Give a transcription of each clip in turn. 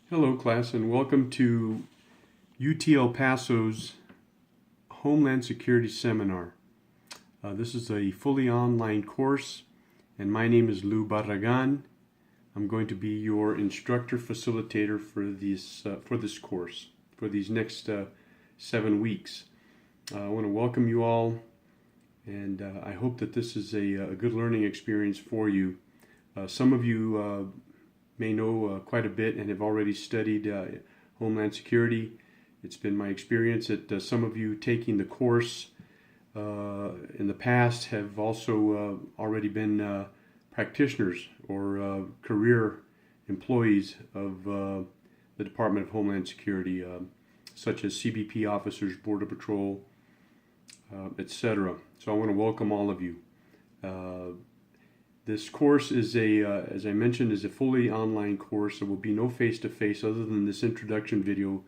Hello class, and welcome to UT El Paso's Homeland Security Seminar. This is a fully online course, and my name is Lou Barragan. I'm going to be your instructor facilitator for this course, for these next 7 weeks. I want to welcome you all, and I hope that this is a good learning experience for you. Some of you may know quite a bit and have already studied Homeland Security. It's been my experience that some of you taking the course in the past have also already been practitioners or career employees of the Department of Homeland Security, such as CBP officers, Border Patrol, etc. So I want to welcome all of you. This course is as I mentioned, is a fully online course. There will be no face-to-face other than this introduction video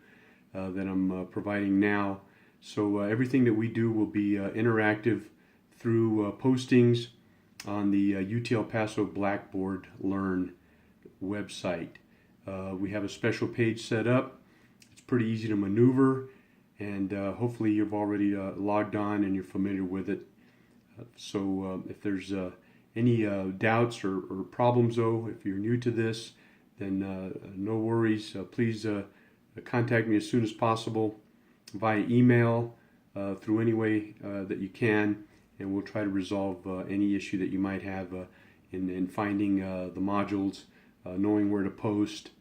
that I'm providing now. So everything that we do will be interactive through postings on the UT El Paso Blackboard Learn website. We have a special page set up. It's pretty easy to maneuver, and hopefully you've already logged on and you're familiar with it. So if there's any doubts or problems, though, if you're new to this, then no worries. Please contact me as soon as possible via email, through any way that you can, and we'll try to resolve any issue that you might have in finding the modules, knowing where to post,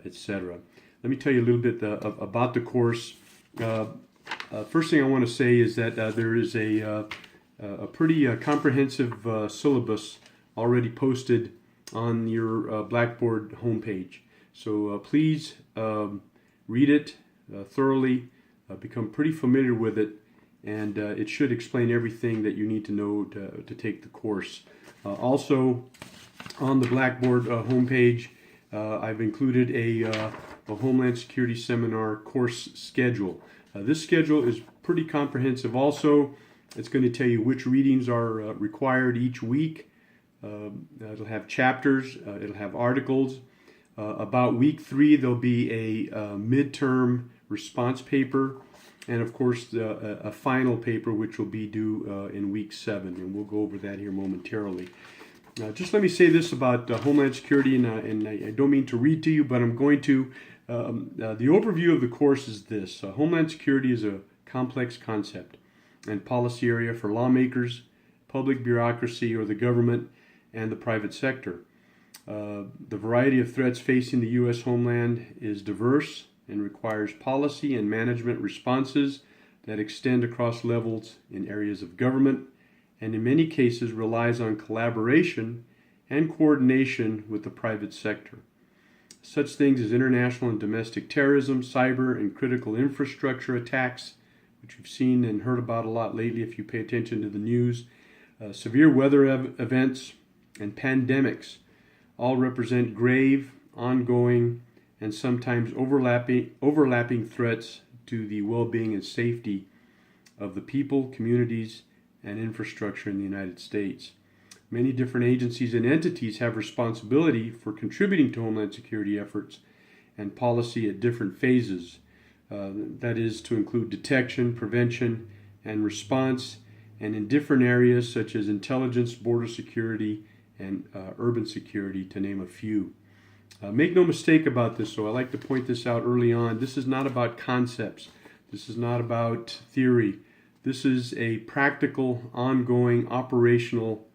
etc. Let me tell you a little bit about the course. First thing I want to say is that there is a pretty comprehensive syllabus already posted on your Blackboard homepage. So please read it thoroughly, become pretty familiar with it, and it should explain everything that you need to know to take the course. Also, on the Blackboard homepage, I've included a Homeland Security Seminar course schedule. This schedule is pretty comprehensive also. It's going to tell you which readings are required each week. It'll have chapters, it'll have articles. About week 3, there'll be a midterm response paper, and of course a final paper which will be due in week 7, and we'll go over that here momentarily. Just let me say this about Homeland Security, and I don't mean to read to you, but I'm going to. The overview of the course is this. Homeland Security is a complex concept and policy area for lawmakers, public bureaucracy, or the government and the private sector. The variety of threats facing the U.S. homeland is diverse and requires policy and management responses that extend across levels in areas of government, and in many cases relies on collaboration and coordination with the private sector. Such things as international and domestic terrorism, cyber and critical infrastructure attacks, which you've seen and heard about a lot lately if you pay attention to the news, severe weather events, and pandemics all represent grave, ongoing, and sometimes overlapping threats to the well-being and safety of the people, communities, and infrastructure in the United States. Many different agencies and entities have responsibility for contributing to Homeland Security efforts and policy at different phases. That is to include detection, prevention, and response, and in different areas such as intelligence, border security, and urban security, to name a few. Make no mistake about this, so I like to point this out early on. This is not about concepts. This is not about theory. This is a practical, ongoing, operational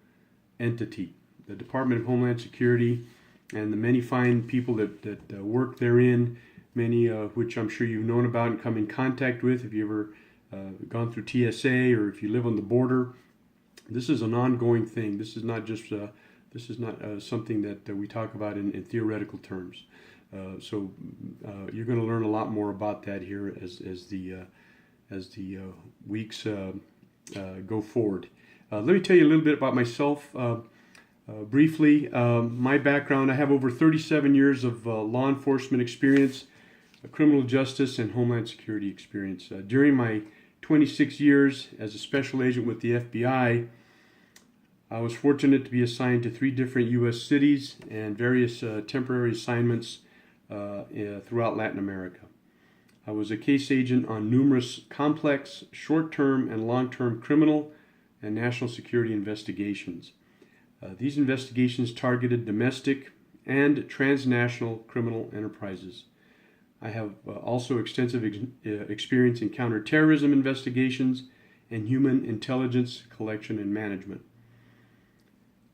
entity. The Department of Homeland Security and the many fine people that work therein, many which I'm sure you've known about and come in contact with if you've ever gone through TSA or if you live on the border. This is an ongoing thing. This is not just something that we talk about in theoretical terms. So you're going to learn a lot more about that here as the weeks go forward. Let me tell you a little bit about myself briefly. My background: I have over 37 years of law enforcement experience, criminal justice, and Homeland Security experience. During my 26 years as a special agent with the FBI, I was fortunate to be assigned to 3 different U.S. cities and various temporary assignments throughout Latin America. I was a case agent on numerous complex, short-term and long-term criminal and national security investigations. These investigations targeted domestic and transnational criminal enterprises. I have also extensive experience in counterterrorism investigations and human intelligence collection and management.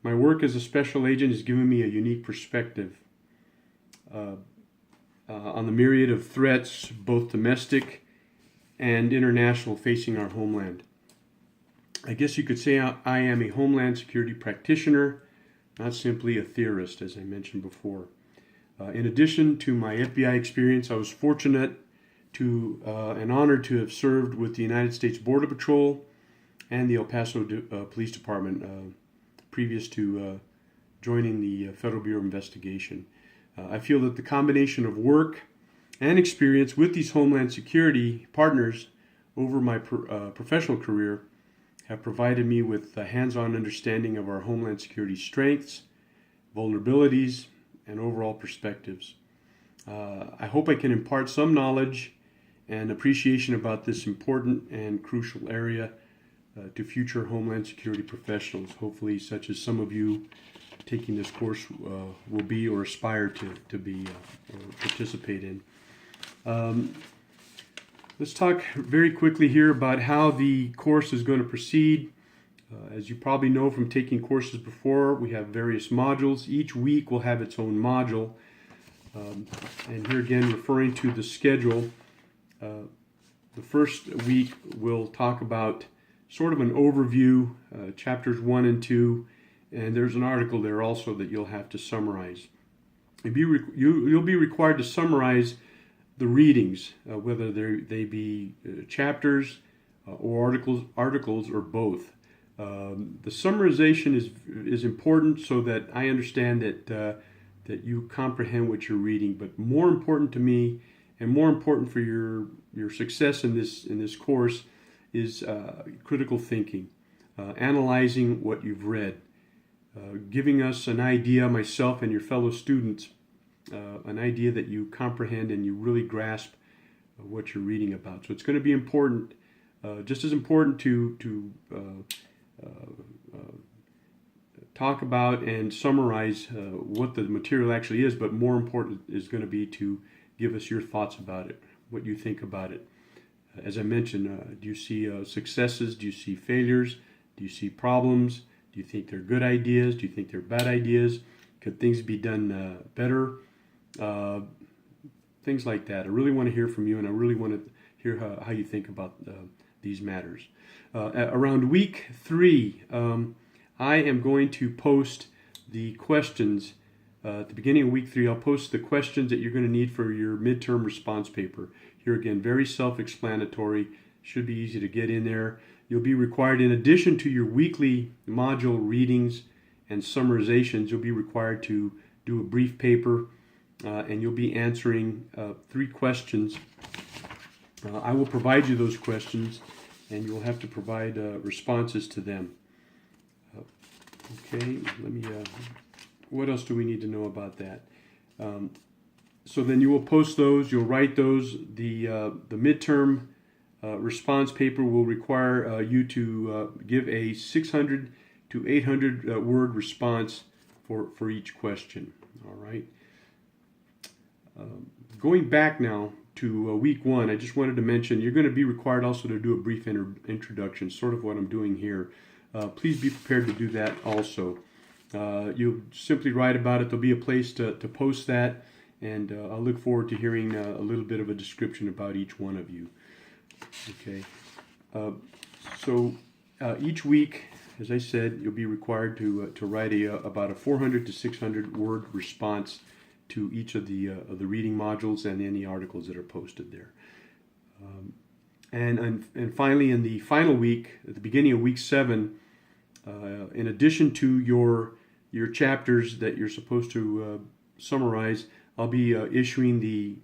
My work as a special agent has given me a unique perspective on the myriad of threats, both domestic and international, facing our homeland. I guess you could say I am a homeland security practitioner, not simply a theorist, as I mentioned before. In addition to my FBI experience, I was fortunate and honored to have served with the United States Border Patrol and the El Paso Police Department previous to joining the Federal Bureau of Investigation. I feel that the combination of work and experience with these Homeland Security partners over my professional career have provided me with a hands-on understanding of our Homeland Security strengths, vulnerabilities, and overall perspectives. I hope I can impart some knowledge and appreciation about this important and crucial area to future Homeland Security professionals, hopefully such as some of you taking this course will be or aspire to be or participate in. Let's talk very quickly here about how the course is going to proceed. As you probably know from taking courses before, we have various modules. Each week will have its own module. And here again, referring to the schedule, the first week we'll talk about sort of an overview, chapters 1 and 2, and there's an article there also that you'll have to summarize. You'll be required to summarize the readings, whether they be chapters or articles or both. The summarization is important so that I understand that you comprehend what you're reading. But more important to me, and more important for your success in this course, is critical thinking, analyzing what you've read, giving us an idea, myself and your fellow students, an idea that you comprehend and you really grasp what you're reading about. So it's going to be important, just as important to talk about and summarize what the material actually is, but more important is going to be to give us your thoughts about it, what you think about it. As I mentioned, do you see successes? Do you see failures? Do you see problems? Do you think they're good ideas? Do you think they're bad ideas? Could things be done better? Things like that. I really want to hear from you, and I really want to hear how you think about these matters. Around week 3, I am going to post the questions. At the beginning of week 3, I'll post the questions that you're going to need for your midterm response paper. Here again, very self-explanatory. Should be easy to get in there. You'll be required, in addition to your weekly module readings and summarizations, you'll be required to do a brief paper, and you'll be answering 3 questions. I will provide you those questions, and you'll have to provide responses to them. Okay, what else do we need to know about that? So then you will post those, you'll write those. The midterm response paper will require you to give a 600 to 800 word response for each question. All right. Going back now to week 1, I just wanted to mention you're going to be required also to do a brief introduction, sort of what I'm doing here. Please be prepared to do that also. You'll simply write about it. There'll be a place to post that, and I'll look forward to hearing a little bit of a description about each one of you. Okay. So each week, as I said, you'll be required to write about a 400 to 600 word response to each of the reading modules and any articles that are posted there. And finally, in the final week, at the beginning of week 7, in addition to your chapters that you're supposed to summarize, I'll be issuing the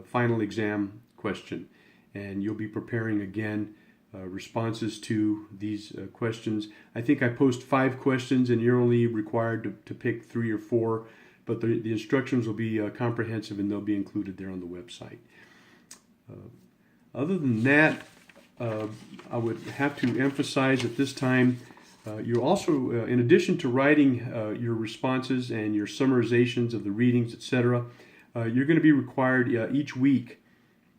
final exam question, and you'll be preparing again responses to these questions. I think I post 5 questions, and you're only required to pick 3 or 4 but the instructions will be comprehensive, and they'll be included there on the website. Other than that, I would have to emphasize at this time, you're also, in addition to writing your responses and your summarizations of the readings, etc., you're going to be required each week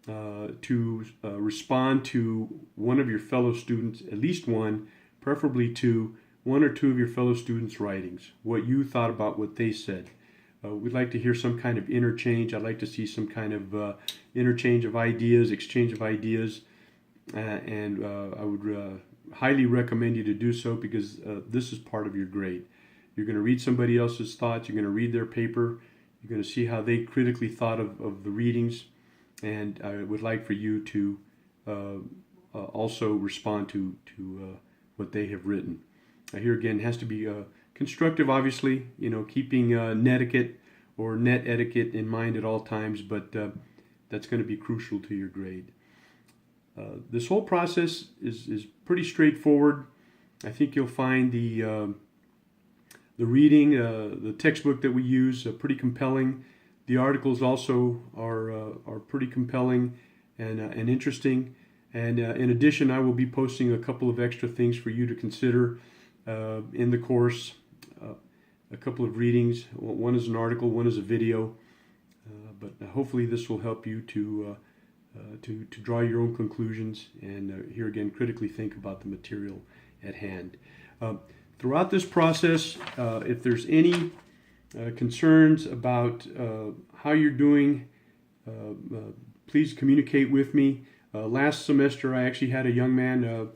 to respond to one of your fellow students, at least one, preferably two, one or two of your fellow students' writings, what you thought about what they said. We'd like to hear some kind of interchange. I'd like to see some kind of interchange of ideas, exchange of ideas, and I would highly recommend you to do so, because this is part of your grade. You're going to read somebody else's thoughts. You're going to read their paper. You're going to see how they critically thought of the readings, and I would like for you to also respond to what they have written. Here again, it has to be constructive, obviously, keeping netiquette or net etiquette in mind at all times, but that's going to be crucial to your grade. This whole process is pretty straightforward. I think you'll find the reading, the textbook that we use, pretty compelling. The articles also are pretty compelling and interesting. And in addition, I will be posting a couple of extra things for you to consider in the course. A couple of readings. One is an article, one is a video. But hopefully this will help you to draw your own conclusions and here again critically think about the material at hand. Throughout this process, if there's any concerns about how you're doing, please communicate with me. Last semester I actually had a young man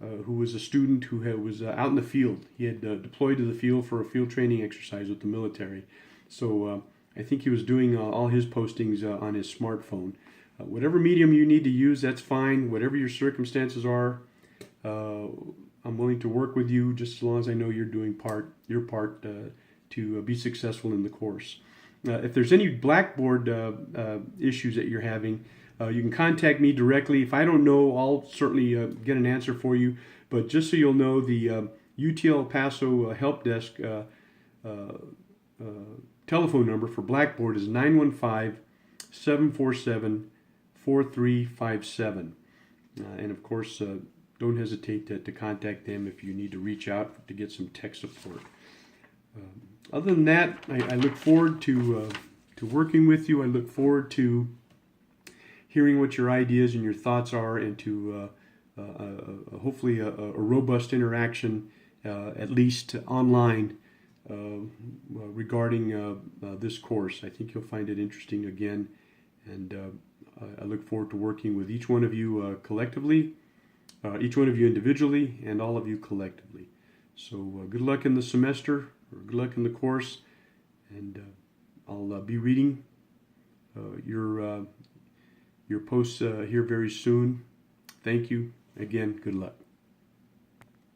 who was a student who was out in the field. He had deployed to the field for a field training exercise with the military. So I think he was doing all his postings on his smartphone. Whatever medium you need to use, that's fine. Whatever your circumstances are, I'm willing to work with you, just as long as I know you're doing your part to be successful in the course. If there's any Blackboard issues that you're having, you can contact me directly. If I don't know, I'll certainly get an answer for you. But just so you'll know, the UT El Paso Help Desk telephone number for Blackboard is 915-747-4357. And of course, don't hesitate to contact them if you need to reach out to get some tech support. Other than that, I look forward to working with you. I look forward to hearing what your ideas and your thoughts are, and to hopefully a robust interaction, at least online, regarding this course. I think you'll find it interesting again, and I look forward to working with each one of you collectively, each one of you individually, and all of you collectively. So good luck in the semester, or good luck in the course, and I'll be reading your posts here very soon. Thank you. Again, good luck.